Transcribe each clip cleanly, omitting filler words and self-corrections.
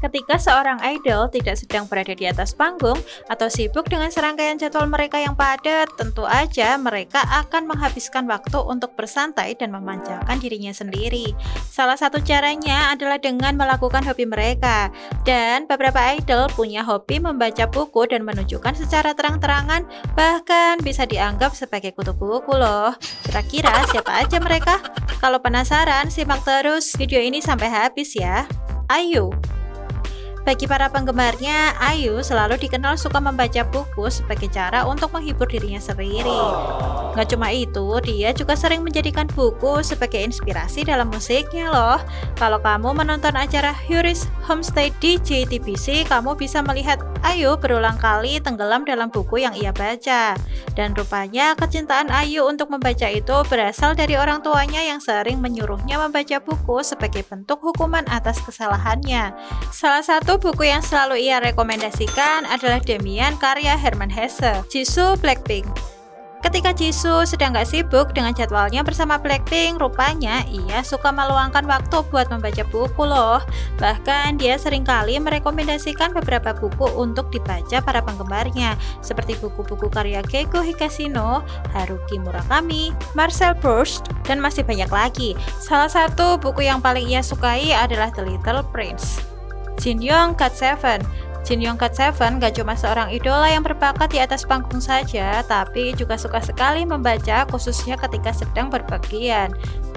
Ketika seorang idol tidak sedang berada di atas panggung atau sibuk dengan serangkaian jadwal mereka yang padat, tentu aja mereka akan menghabiskan waktu untuk bersantai dan memanjakan dirinya sendiri. Salah satu caranya adalah dengan melakukan hobi mereka. Dan beberapa idol punya hobi membaca buku dan menunjukkan secara terang-terangan, bahkan bisa dianggap sebagai kutu buku loh. Kira-kira siapa aja mereka? Kalau penasaran, simak terus video ini sampai habis ya. IU. Bagi para penggemarnya, IU selalu dikenal suka membaca buku sebagai cara untuk menghibur dirinya sendiri. Gak cuma itu, dia juga sering menjadikan buku sebagai inspirasi dalam musiknya loh. Kalau kamu menonton acara Yuri's Homestay di JTBC, kamu bisa melihat IU berulang kali tenggelam dalam buku yang ia baca. Dan rupanya kecintaan IU untuk membaca itu berasal dari orang tuanya yang sering menyuruhnya membaca buku sebagai bentuk hukuman atas kesalahannya. Salah satu buku yang selalu ia rekomendasikan adalah Demian karya Hermann Hesse, Jisoo Blackpink. Ketika Jisoo sedang gak sibuk dengan jadwalnya bersama Blackpink, rupanya ia suka meluangkan waktu buat membaca buku loh. Bahkan dia seringkali merekomendasikan beberapa buku untuk dibaca para penggemarnya, seperti buku-buku karya Keigo Higashino, Haruki Murakami, Marcel Proust, dan masih banyak lagi. Salah satu buku yang paling ia sukai adalah The Little Prince. Jin Young GOT7. Jin Young GOT7 gak cuma seorang idola yang berbakat di atas panggung saja, tapi juga suka sekali membaca, khususnya ketika sedang berpergian.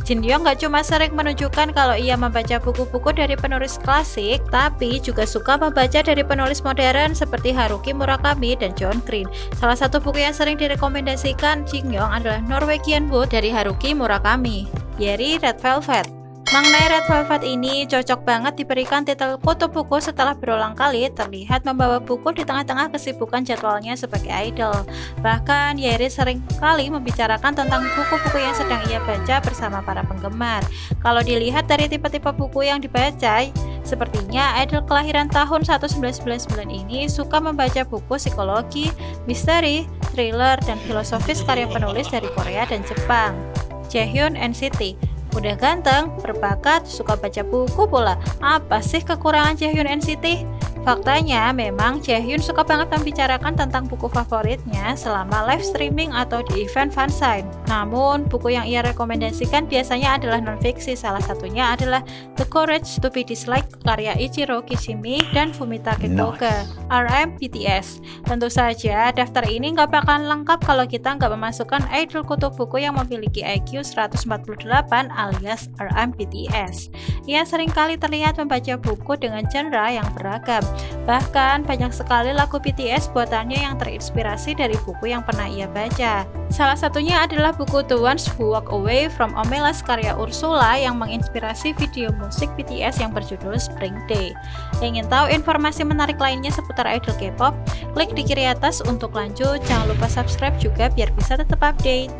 Jin Young gak cuma sering menunjukkan kalau ia membaca buku-buku dari penulis klasik, tapi juga suka membaca dari penulis modern seperti Haruki Murakami dan John Green. Salah satu buku yang sering direkomendasikan Jin Young adalah Norwegian Wood dari Haruki Murakami. Yeri Red Velvet. Mengenai Red Velvet ini cocok banget diberikan titel kutu buku setelah berulang kali terlihat membawa buku di tengah-tengah kesibukan jadwalnya sebagai idol. Bahkan Yeri sering kali membicarakan tentang buku-buku yang sedang ia baca bersama para penggemar. Kalau dilihat dari tipe-tipe buku yang dibaca, sepertinya idol kelahiran tahun 1999 ini suka membaca buku psikologi, misteri, thriller, dan filosofis karya penulis dari Korea dan Jepang. Jaehyun NCT. Udah ganteng, berbakat, suka baca buku pula. Apa sih kekurangan Jaehyun NCT? Faktanya memang Jaehyun suka banget membicarakan tentang buku favoritnya selama live streaming atau di event fansign. Namun, buku yang ia rekomendasikan biasanya adalah non-fiksi. Salah satunya adalah The Courage to be Disliked karya Ichiro Kishimi dan Fumita Ketoga, RM BTS. Tentu saja, daftar ini nggak bakalan lengkap kalau kita nggak memasukkan idol kutu buku yang memiliki IQ 148 alias RM BTS. Ia seringkali terlihat membaca buku dengan genre yang beragam. Bahkan banyak sekali lagu BTS buatannya yang terinspirasi dari buku yang pernah ia baca. Salah satunya adalah buku The Ones Who Walk Away from Omelas karya Ursula yang menginspirasi video musik BTS yang berjudul Spring Day. Ingin tahu informasi menarik lainnya seputar idol K-pop? Klik di kiri atas untuk lanjut. Jangan lupa subscribe juga biar bisa tetap update.